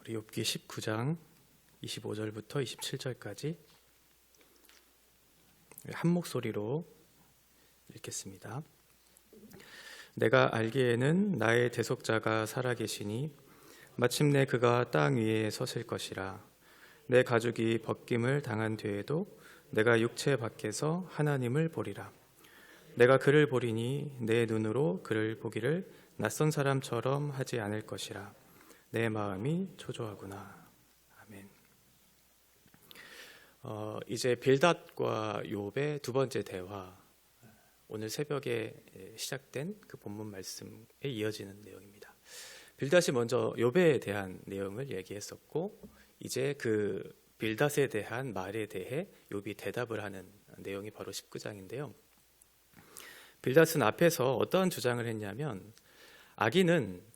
욥기 19장 25절부터 27절까지 한 목소리로 읽겠습니다. 내가 알기에는 나의 대속자가 살아계시니 마침내 그가 땅 위에 서실 것이라. 내 가죽이 벗김을 당한 뒤에도 내가 육체 밖에서 하나님을 보리라. 내가 그를 보리니 내 눈으로 그를 보기를 낯선 사람처럼 하지 않을 것이라. 내 마음이 초조하구나. 아멘. 이제 빌닷과 욥의 두 번째 대화, 오늘 새벽에 시작된 그 본문 말씀에 이어지는 내용입니다. 빌닷이 먼저 욥에 대한 내용을 얘기했었고, 이제 그 빌닷에 대한 말에 대해 욥이 대답을 하는 내용이 바로 19장인데요. 빌닷은 앞에서 어떤 주장을 했냐면, 악인은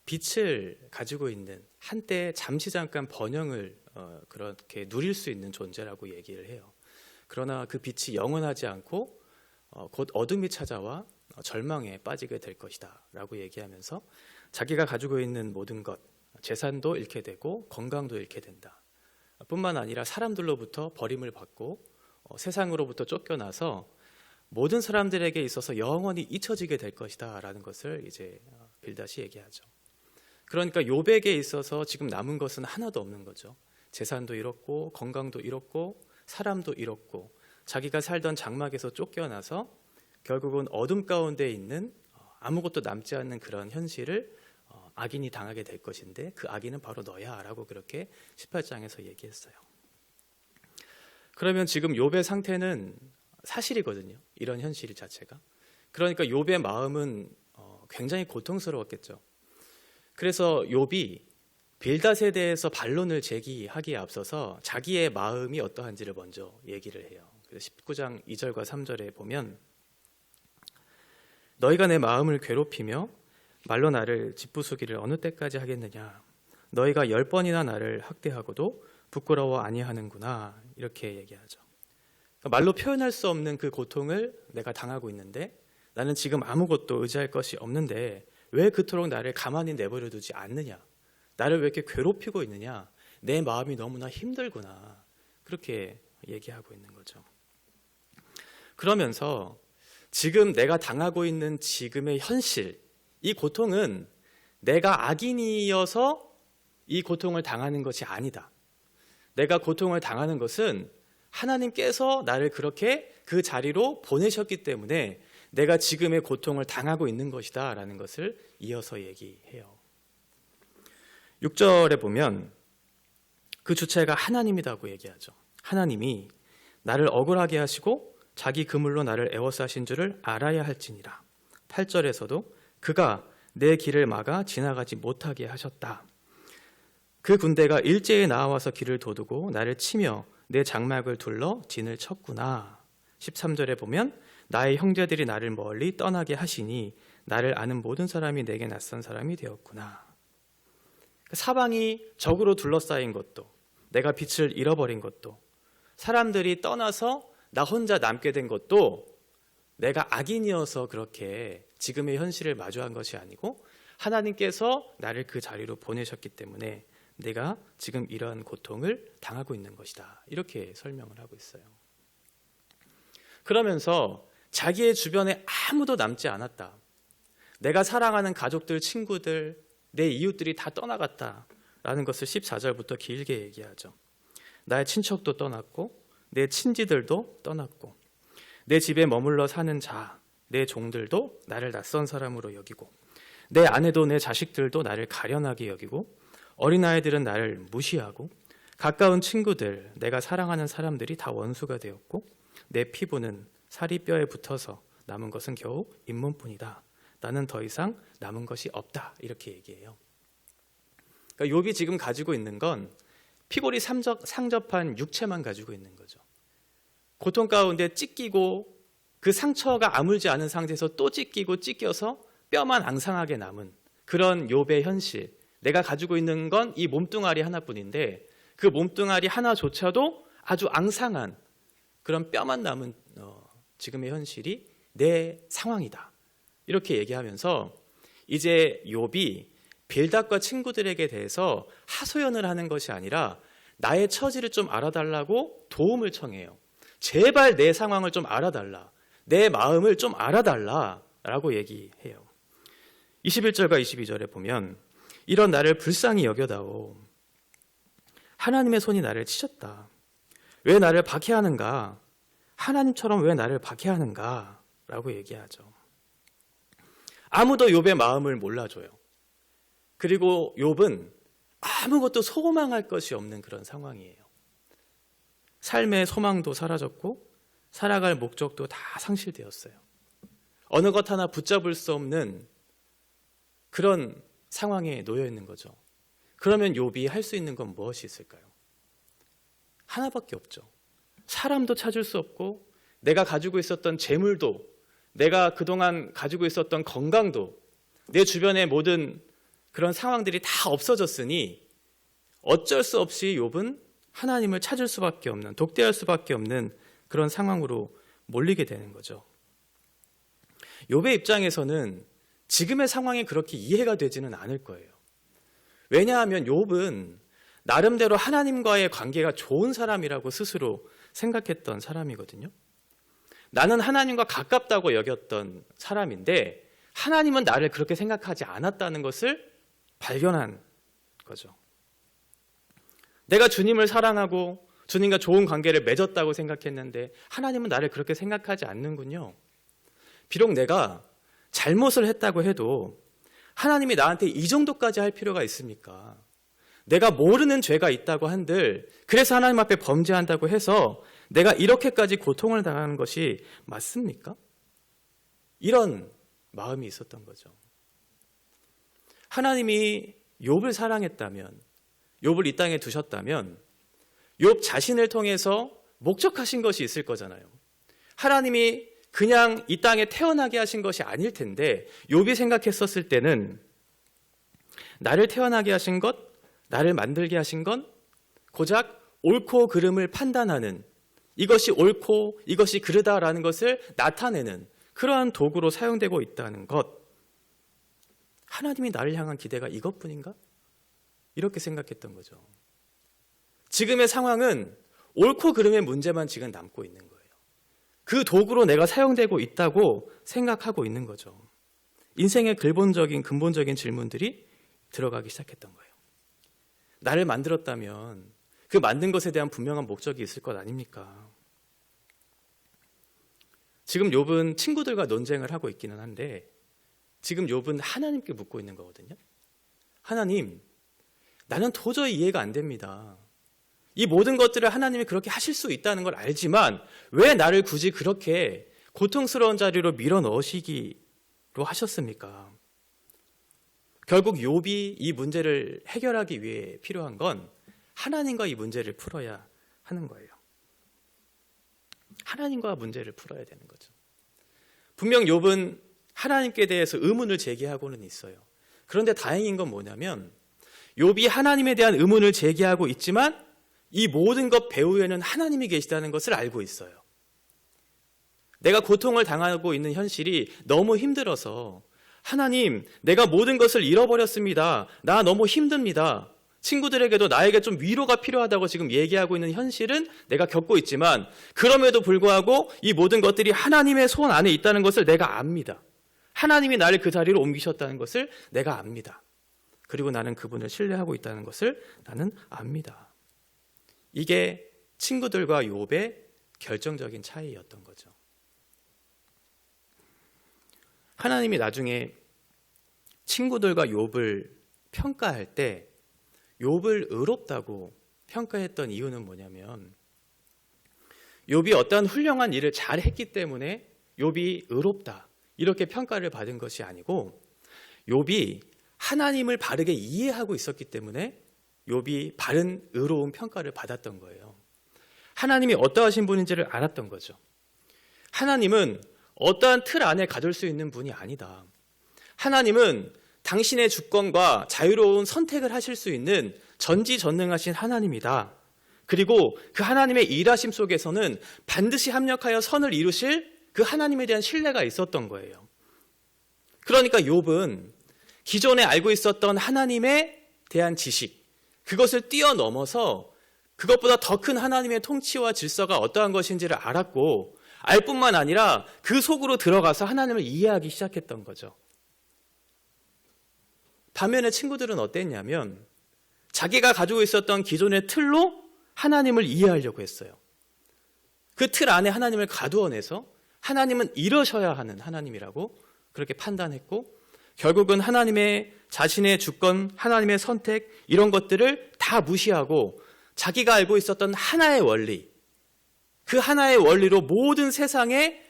빛을 가지고 있는, 한때 잠시 잠깐 번영을 그렇게 누릴 수 있는 존재라고 얘기를 해요. 그러나 그 빛이 영원하지 않고 곧 어둠이 찾아와 절망에 빠지게 될 것이다 라고 얘기하면서 자기가 가지고 있는 모든 것, 재산도 잃게 되고 건강도 잃게 된다 뿐만 아니라 사람들로부터 버림을 받고 세상으로부터 쫓겨나서 모든 사람들에게 있어서 영원히 잊혀지게 될 것이다 라는 것을 이제 빌닷이 얘기하죠. 그러니까 욥에게 있어서 지금 남은 것은 하나도 없는 거죠. 재산도 잃었고 건강도 잃었고 사람도 잃었고 자기가 살던 장막에서 쫓겨나서 결국은 어둠 가운데 있는 아무것도 남지 않는 그런 현실을 악인이 당하게 될 것인데, 그 악인은 바로 너야 라고 그렇게 18장에서 얘기했어요. 그러면 지금 욥의 상태는 사실이거든요. 이런 현실 자체가. 그러니까 욥의 마음은 굉장히 고통스러웠겠죠. 그래서 욥이 빌닷에 대해서 반론을 제기하기에 앞서서 자기의 마음이 어떠한지를 먼저 얘기를 해요. 그래서 19장 2절과 3절에 보면, 너희가 내 마음을 괴롭히며 말로 나를 짓부수기를 어느 때까지 하겠느냐. 너희가 10번이나 나를 학대하고도 부끄러워 아니하는구나. 이렇게 얘기하죠. 그러니까 말로 표현할 수 없는 그 고통을 내가 당하고 있는데, 나는 지금 아무것도 의지할 것이 없는데 왜 그토록 나를 가만히 내버려 두지 않느냐. 나를 왜 이렇게 괴롭히고 있느냐. 내 마음이 너무나 힘들구나. 그렇게 얘기하고 있는 거죠. 그러면서 지금 내가 당하고 있는 지금의 현실, 이 고통은 내가 악인이어서 이 고통을 당하는 것이 아니다. 내가 고통을 당하는 것은 하나님께서 나를 그렇게 그 자리로 보내셨기 때문에 내가 지금의 고통을 당하고 있는 것이다 라는 것을 이어서 얘기해요. 6절에 보면 그 주체가 하나님이라고 얘기하죠. 하나님이 나를 억울하게 하시고 자기 그물로 나를 애워싸신 줄을 알아야 할지니라. 8절에서도 그가 내 길을 막아 지나가지 못하게 하셨다. 그 군대가 일제히 나와서 길을 도두고 나를 치며 내 장막을 둘러 진을 쳤구나. 13절에 보면 나의 형제들이 나를 멀리 떠나게 하시니 나를 아는 모든 사람이 내게 낯선 사람이 되었구나. 사방이 적으로 둘러싸인 것도, 내가 빛을 잃어버린 것도, 사람들이 떠나서 나 혼자 남게 된 것도 내가 악인이어서 그렇게 지금의 현실을 마주한 것이 아니고 하나님께서 나를 그 자리로 보내셨기 때문에 내가 지금 이러한 고통을 당하고 있는 것이다. 이렇게 설명을 하고 있어요. 그러면서 자기의 주변에 아무도 남지 않았다. 내가 사랑하는 가족들, 친구들, 내 이웃들이 다 떠나갔다라는 것을 14절부터 길게 얘기하죠. 나의 친척도 떠났고 내 친지들도 떠났고 내 집에 머물러 사는 자, 내 종들도 나를 낯선 사람으로 여기고 내 아내도 내 자식들도 나를 가련하게 여기고 어린아이들은 나를 무시하고 가까운 친구들, 내가 사랑하는 사람들이 다 원수가 되었고 내 피부는 살이 뼈에 붙어서 남은 것은 겨우 잇몸뿐이다. 나는 더 이상 남은 것이 없다. 이렇게 얘기해요. 그러니까 욥이 지금 가지고 있는 건 피골이 상접한 육체만 가지고 있는 거죠. 고통 가운데 찢기고 그 상처가 아물지 않은 상태에서 또 찢기고 찢겨서 뼈만 앙상하게 남은 그런 욥의 현실. 내가 가지고 있는 건 이 몸뚱아리 하나뿐인데 그 몸뚱아리 하나조차도 아주 앙상한 그런 뼈만 남은 지금의 현실이 내 상황이다. 이렇게 얘기하면서 이제 욥이 빌닷과 친구들에게 대해서 하소연을 하는 것이 아니라 나의 처지를 좀 알아달라고 도움을 청해요. 제발 내 상황을 좀 알아달라. 내 마음을 좀 알아달라라고 얘기해요. 21절과 22절에 보면 이런 나를 불쌍히 여겨다오. 하나님의 손이 나를 치셨다. 왜 나를 박해하는가? 하나님처럼 왜 나를 박해하는가? 라고 얘기하죠. 아무도 욥의 마음을 몰라줘요. 그리고 욥은 아무것도 소망할 것이 없는 그런 상황이에요. 삶의 소망도 사라졌고 살아갈 목적도 다 상실되었어요. 어느 것 하나 붙잡을 수 없는 그런 상황에 놓여 있는 거죠. 그러면 욥이 할 수 있는 건 무엇이 있을까요? 하나밖에 없죠. 사람도 찾을 수 없고 내가 가지고 있었던 재물도, 내가 그동안 가지고 있었던 건강도, 내 주변의 모든 그런 상황들이 다 없어졌으니 어쩔 수 없이 욥은 하나님을 찾을 수밖에 없는, 독대할 수밖에 없는 그런 상황으로 몰리게 되는 거죠. 욥의 입장에서는 지금의 상황이 그렇게 이해가 되지는 않을 거예요. 왜냐하면 욥은 나름대로 하나님과의 관계가 좋은 사람이라고 스스로 생각했던 사람이거든요. 나는 하나님과 가깝다고 여겼던 사람인데 하나님은 나를 그렇게 생각하지 않았다는 것을 발견한 거죠. 내가 주님을 사랑하고 주님과 좋은 관계를 맺었다고 생각했는데 하나님은 나를 그렇게 생각하지 않는군요. 비록 내가 잘못을 했다고 해도 하나님이 나한테 이 정도까지 할 필요가 있습니까? 내가 모르는 죄가 있다고 한들 그래서 하나님 앞에 범죄한다고 해서 내가 이렇게까지 고통을 당하는 것이 맞습니까? 이런 마음이 있었던 거죠. 하나님이 욥을 사랑했다면, 욥을 이 땅에 두셨다면 욥 자신을 통해서 목적하신 것이 있을 거잖아요. 하나님이 그냥 이 땅에 태어나게 하신 것이 아닐 텐데 욥이 생각했었을 때는 나를 태어나게 하신 것, 나를 만들게 하신 건 고작 옳고 그름을 판단하는, 이것이 옳고 이것이 그르다라는 것을 나타내는 그러한 도구로 사용되고 있다는 것. 하나님이 나를 향한 기대가 이것뿐인가? 이렇게 생각했던 거죠. 지금의 상황은 옳고 그름의 문제만 지금 남고 있는 거예요. 그 도구로 내가 사용되고 있다고 생각하고 있는 거죠. 인생의 근본적인 질문들이 들어가기 시작했던 거예요. 나를 만들었다면 그 만든 것에 대한 분명한 목적이 있을 것 아닙니까? 지금 욥은 친구들과 논쟁을 하고 있기는 한데 지금 욥은 하나님께 묻고 있는 거거든요. 하나님, 나는 도저히 이해가 안 됩니다. 이 모든 것들을 하나님이 그렇게 하실 수 있다는 걸 알지만 왜 나를 굳이 그렇게 고통스러운 자리로 밀어 넣으시기로 하셨습니까? 결국 욥이 이 문제를 해결하기 위해 필요한 건 하나님과 이 문제를 풀어야 하는 거예요. 하나님과 문제를 풀어야 되는 거죠. 분명 욥은 하나님께 대해서 의문을 제기하고는 있어요. 그런데 다행인 건 뭐냐면 욥이 하나님에 대한 의문을 제기하고 있지만 이 모든 것 배후에는 하나님이 계시다는 것을 알고 있어요. 내가 고통을 당하고 있는 현실이 너무 힘들어서 하나님, 내가 모든 것을 잃어버렸습니다. 나 너무 힘듭니다. 친구들에게도 나에게 좀 위로가 필요하다고 지금 얘기하고 있는 현실은 내가 겪고 있지만 그럼에도 불구하고 이 모든 것들이 하나님의 손 안에 있다는 것을 내가 압니다. 하나님이 나를 그 자리로 옮기셨다는 것을 내가 압니다. 그리고 나는 그분을 신뢰하고 있다는 것을 나는 압니다. 이게 친구들과 욥의 결정적인 차이였던 거죠. 하나님이 나중에 친구들과 욥을 평가할 때 욥을 의롭다고 평가했던 이유는 뭐냐면 욥이 어떠한 훌륭한 일을 잘 했기 때문에 욥이 의롭다 이렇게 평가를 받은 것이 아니고 욥이 하나님을 바르게 이해하고 있었기 때문에 욥이 바른 의로운 평가를 받았던 거예요. 하나님이 어떠하신 분인지를 알았던 거죠. 하나님은 어떠한 틀 안에 가둘 수 있는 분이 아니다. 하나님은 당신의 주권과 자유로운 선택을 하실 수 있는 전지전능하신 하나님이다. 그리고 그 하나님의 일하심 속에서는 반드시 합력하여 선을 이루실 그 하나님에 대한 신뢰가 있었던 거예요. 그러니까 욥은 기존에 알고 있었던 하나님에 대한 지식, 그것을 뛰어넘어서 그것보다 더 큰 하나님의 통치와 질서가 어떠한 것인지를 알았고, 알 뿐만 아니라 그 속으로 들어가서 하나님을 이해하기 시작했던 거죠. 반면에 친구들은 어땠냐면 자기가 가지고 있었던 기존의 틀로 하나님을 이해하려고 했어요. 그 틀 안에 하나님을 가두어내서 하나님은 이러셔야 하는 하나님이라고 그렇게 판단했고, 결국은 하나님의 자신의 주권, 하나님의 선택, 이런 것들을 다 무시하고 자기가 알고 있었던 하나의 원리, 그 하나의 원리로 모든 세상의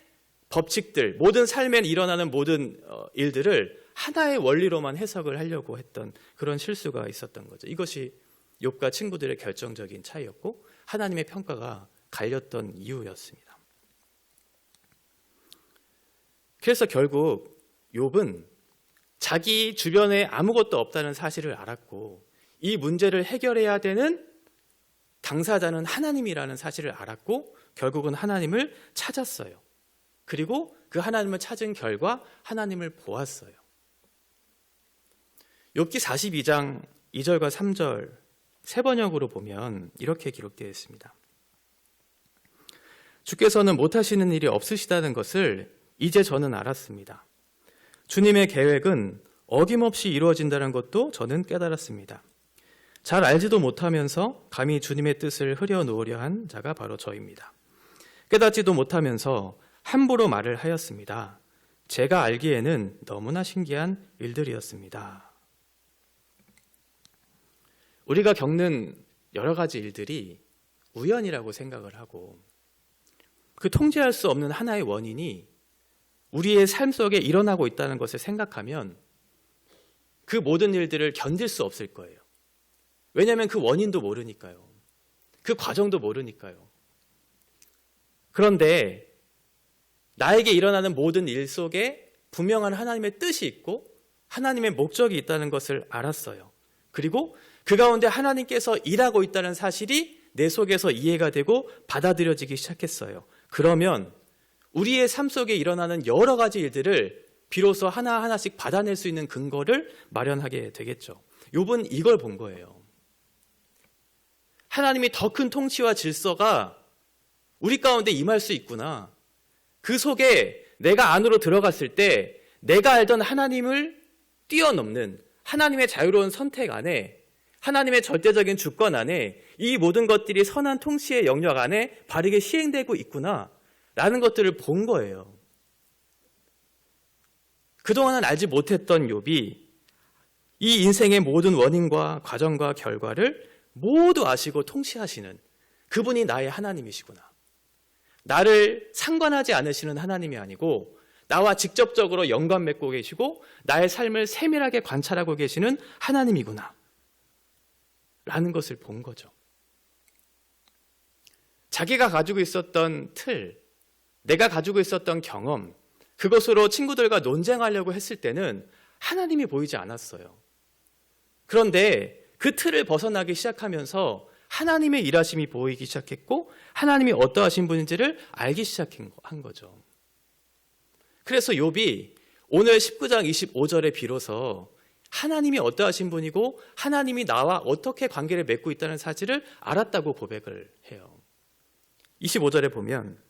법칙들, 모든 삶에 일어나는 모든 일들을 하나의 원리로만 해석을 하려고 했던 그런 실수가 있었던 거죠. 이것이 욥과 친구들의 결정적인 차이였고 하나님의 평가가 갈렸던 이유였습니다. 그래서 결국 욥은 자기 주변에 아무것도 없다는 사실을 알았고, 이 문제를 해결해야 되는 당사자는 하나님이라는 사실을 알았고, 결국은 하나님을 찾았어요. 그리고 그 하나님을 찾은 결과 하나님을 보았어요. 욥기 42장 2절과 3절 세 번역으로 보면 이렇게 기록되어 있습니다. 주께서는 못하시는 일이 없으시다는 것을 이제 저는 알았습니다. 주님의 계획은 어김없이 이루어진다는 것도 저는 깨달았습니다. 잘 알지도 못하면서 감히 주님의 뜻을 흐려놓으려 한 자가 바로 저입니다. 깨닫지도 못하면서 함부로 말을 하였습니다. 제가 알기에는 너무나 신기한 일들이었습니다. 우리가 겪는 여러 가지 일들이 우연이라고 생각을 하고, 그 통제할 수 없는 하나의 원인이 우리의 삶 속에 일어나고 있다는 것을 생각하면 그 모든 일들을 견딜 수 없을 거예요. 왜냐하면 그 원인도 모르니까요. 그 과정도 모르니까요. 그런데 나에게 일어나는 모든 일 속에 분명한 하나님의 뜻이 있고 하나님의 목적이 있다는 것을 알았어요. 그리고 그 가운데 하나님께서 일하고 있다는 사실이 내 속에서 이해가 되고 받아들여지기 시작했어요. 그러면 우리의 삶 속에 일어나는 여러 가지 일들을 비로소 하나하나씩 받아낼 수 있는 근거를 마련하게 되겠죠. 욥은 이걸 본 거예요. 하나님이 더 큰 통치와 질서가 우리 가운데 임할 수 있구나. 그 속에 내가 안으로 들어갔을 때 내가 알던 하나님을 뛰어넘는 하나님의 자유로운 선택 안에, 하나님의 절대적인 주권 안에 이 모든 것들이 선한 통치의 영역 안에 바르게 시행되고 있구나 라는 것들을 본 거예요. 그동안은 알지 못했던 욥이 이 인생의 모든 원인과 과정과 결과를 모두 아시고 통치하시는 그분이 나의 하나님이시구나. 나를 상관하지 않으시는 하나님이 아니고 나와 직접적으로 연관 맺고 계시고 나의 삶을 세밀하게 관찰하고 계시는 하나님이구나 라는 것을 본 거죠. 자기가 가지고 있었던 틀, 내가 가지고 있었던 경험, 그것으로 친구들과 논쟁하려고 했을 때는 하나님이 보이지 않았어요. 그런데 그 틀을 벗어나기 시작하면서 하나님의 일하심이 보이기 시작했고 하나님이 어떠하신 분인지를 알기 시작한 거죠. 그래서 욥이 오늘 19장 25절에 비로소 하나님이 어떠하신 분이고 하나님이 나와 어떻게 관계를 맺고 있다는 사실을 알았다고 고백을 해요. 25절에 보면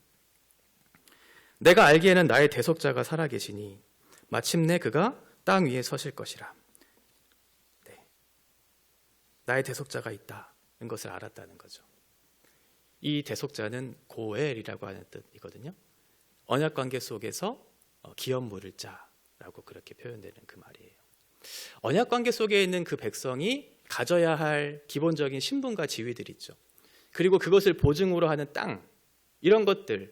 내가 알기에는 나의 대속자가 살아계시니 마침내 그가 땅 위에 서실 것이라. 네. 나의 대속자가 있다는 것을 알았다는 거죠. 이 대속자는 고엘이라고 하는 뜻이거든요. 언약관계 속에서 기업 물을 자라고 그렇게 표현되는 그 말이에요. 언약관계 속에 있는 그 백성이 가져야 할 기본적인 신분과 지위들이 있죠. 그리고 그것을 보증으로 하는 땅, 이런 것들이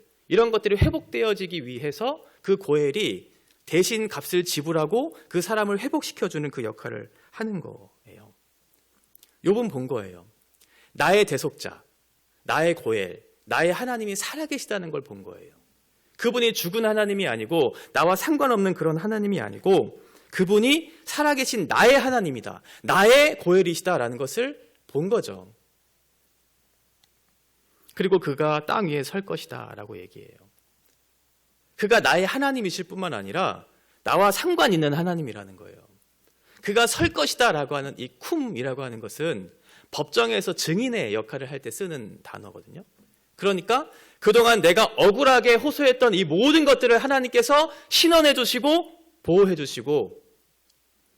회복되어지기 위해서 그 고엘이 대신 값을 지불하고 그 사람을 회복시켜주는 그 역할을 하는 거예요. 욥은 본 거예요. 나의 대속자, 나의 고엘, 나의 하나님이 살아계시다는 걸 본 거예요. 그분이 죽은 하나님이 아니고 나와 상관없는 그런 하나님이 아니고 그분이 살아계신 나의 하나님이다. 나의 고엘이시다라는 것을 본 거죠. 그리고 그가 땅 위에 설 것이다 라고 얘기해요. 그가 나의 하나님이실 뿐만 아니라 나와 상관 있는 하나님이라는 거예요. 그가 설 것이다 라고 하는 이 쿰이라고 하는 것은 법정에서 증인의 역할을 할 때 쓰는 단어거든요. 그러니까 그동안 내가 억울하게 호소했던 이 모든 것들을 하나님께서 신원해 주시고 보호해 주시고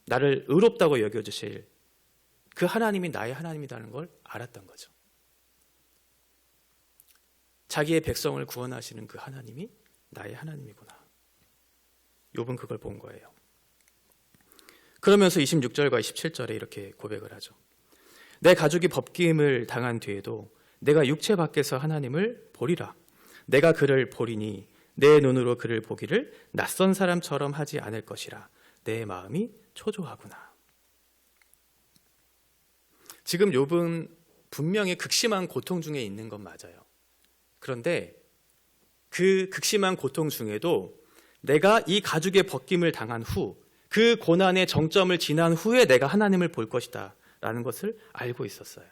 나를 의롭다고 여겨주실 그 하나님이 나의 하나님이라는 걸 알았던 거죠. 자기의 백성을 구원하시는 그 하나님이 나의 하나님이구나. 욥은 그걸 본 거예요. 그러면서 26절과 27절에 이렇게 고백을 하죠. 내 가족이 법기임을 당한 뒤에도 내가 육체 밖에서 하나님을 보리라. 내가 그를 보리니 내 눈으로 그를 보기를 낯선 사람처럼 하지 않을 것이라. 내 마음이 초조하구나. 지금 욥은 분명히 극심한 고통 중에 있는 건 맞아요. 그런데 그 극심한 고통 중에도 내가 이 가죽의 벗김을 당한 후, 그 고난의 정점을 지난 후에 내가 하나님을 볼 것이다 라는 것을 알고 있었어요.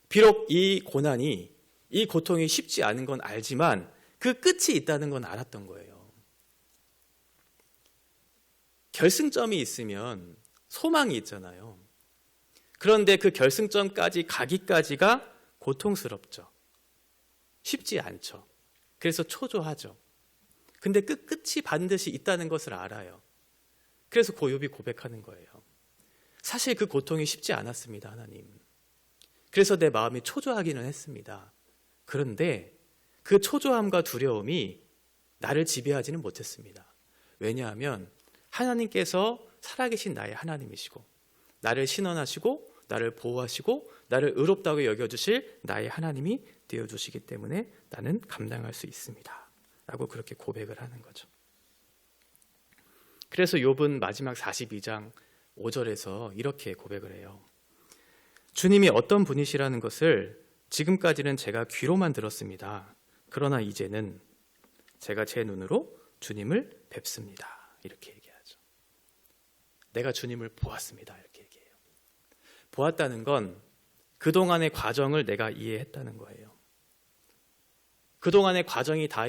비록 이 고난이, 이 고통이 쉽지 않은 건 알지만 그 끝이 있다는 건 알았던 거예요. 결승점이 있으면 소망이 있잖아요. 그런데 그 결승점까지 가기까지가 고통스럽죠. 쉽지 않죠. 그래서 초조하죠. 근데 끝이 반드시 있다는 것을 알아요. 그래서 욥이 고백하는 거예요. 사실 그 고통이 쉽지 않았습니다, 하나님. 그래서 내 마음이 초조하기는 했습니다. 그런데 그 초조함과 두려움이 나를 지배하지는 못했습니다. 왜냐하면 하나님께서 살아계신 나의 하나님이시고 나를 신원하시고 나를 보호하시고 나를 의롭다고 여겨주실 나의 하나님이 되어주시기 때문에 나는 감당할 수 있습니다 라고 그렇게 고백을 하는 거죠. 그래서 욥은 마지막 42장 5절에서 이렇게 고백을 해요. 주님이 어떤 분이시라는 것을 지금까지는 제가 귀로만 들었습니다. 그러나 이제는 제가 제 눈으로 주님을 뵙습니다. 이렇게 얘기하죠. 내가 주님을 보았습니다. 이렇게 얘기해요. 보았다는 건 그동안의 과정을 내가 이해했다는 거예요. 그동안의 과정이 다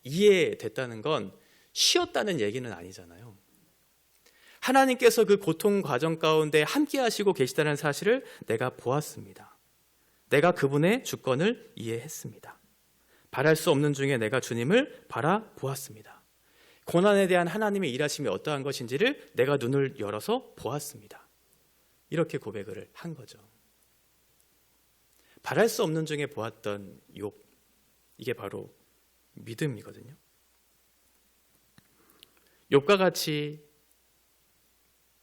이해됐다는 건 쉬었다는 얘기는 아니잖아요. 하나님께서 그 고통 과정 가운데 함께 하시고 계시다는 사실을 내가 보았습니다. 내가 그분의 주권을 이해했습니다. 바랄 수 없는 중에 내가 주님을 바라보았습니다. 고난에 대한 하나님의 일하심이 어떠한 것인지를 내가 눈을 열어서 보았습니다. 이렇게 고백을 한 거죠. 바랄 수 없는 중에 보았던 욥, 이게 바로 믿음이거든요. 욥과 같이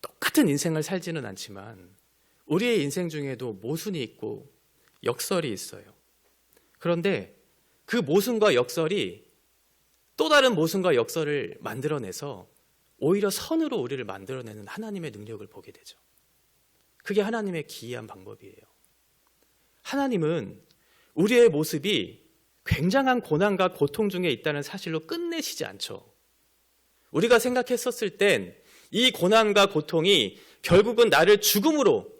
똑같은 인생을 살지는 않지만 우리의 인생 중에도 모순이 있고 역설이 있어요. 그런데 그 모순과 역설이 또 다른 모순과 역설을 만들어내서 오히려 선으로 우리를 만들어내는 하나님의 능력을 보게 되죠. 그게 하나님의 기이한 방법이에요. 하나님은 우리의 모습이 굉장한 고난과 고통 중에 있다는 사실로 끝내시지 않죠. 우리가 생각했었을 땐 이 고난과 고통이 결국은 나를 죽음으로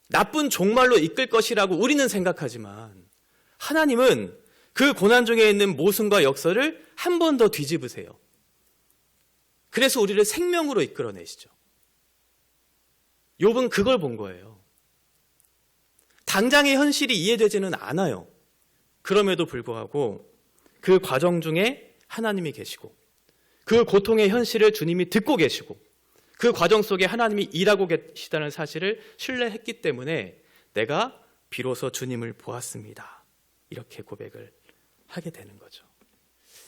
나쁜 종말로 이끌 것이라고 우리는 생각하지만 하나님은 그 고난 중에 있는 모순과 역설을 한 번 더 뒤집으세요. 그래서 우리를 생명으로 이끌어내시죠. 욥은 그걸 본 거예요. 당장의 현실이 이해되지는 않아요. 그럼에도 불구하고 그 과정 중에 하나님이 계시고 그 고통의 현실을 주님이 듣고 계시고 그 과정 속에 하나님이 일하고 계시다는 사실을 신뢰했기 때문에 내가 비로소 주님을 보았습니다. 이렇게 고백을 하게 되는 거죠.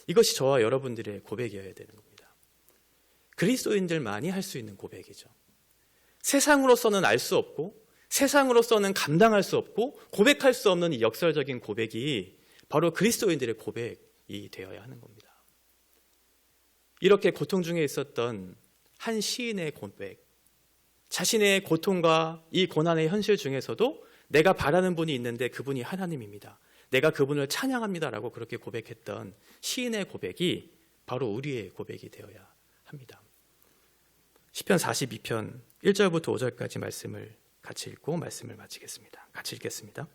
이것이 저와 여러분들의 고백이어야 되는 겁니다. 그리스도인들만이 할 수 있는 고백이죠. 세상으로서는 알 수 없고 세상으로서는 감당할 수 없고 고백할 수 없는 이 역설적인 고백이 바로 그리스도인들의 고백이 되어야 하는 겁니다. 이렇게 고통 중에 있었던 한 시인의 고백, 자신의 고통과 이 고난의 현실 중에서도 내가 바라는 분이 있는데 그분이 하나님입니다. 내가 그분을 찬양합니다라고 그렇게 고백했던 시인의 고백이 바로 우리의 고백이 되어야 합니다. 시편 42편 1절부터 5절까지 말씀을 같이 읽고 말씀을 마치겠습니다. 같이 읽겠습니다.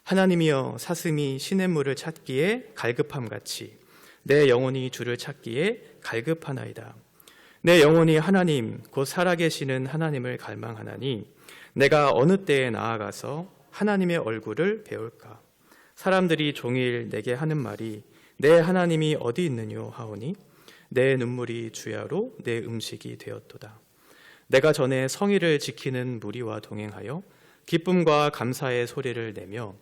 하나님이여 사슴이 시냇물을 찾기에 갈급함같이 내 영혼이 주를 찾기에 갈급하나이다. 내 영혼이 하나님 곧 살아계시는 하나님을 갈망하나니 내가 어느 때에 나아가서 하나님의 얼굴을 배울까? 사람들이 종일 내게 하는 말이 내 하나님이 어디 있느뇨 하오니 내 눈물이 주야로 내 음식이 되었도다. 내가 전에 성의를 지키는 무리와 동행하여 기쁨과 감사의 소리를 내며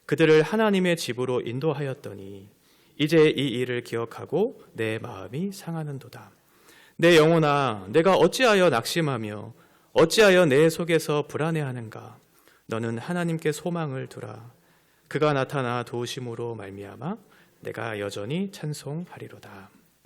그들을 하나님의 집으로 인도하였더니 이제 이 일을 기억하고 내 마음이 상하는도다. 내 영혼아, 내가 어찌하여 낙심하며 어찌하여 내 속에서 불안해하는가? 너는 하나님께 소망을 두라. 그가 나타나 도우심으로 말미암아 내가 여전히 찬송하리로다.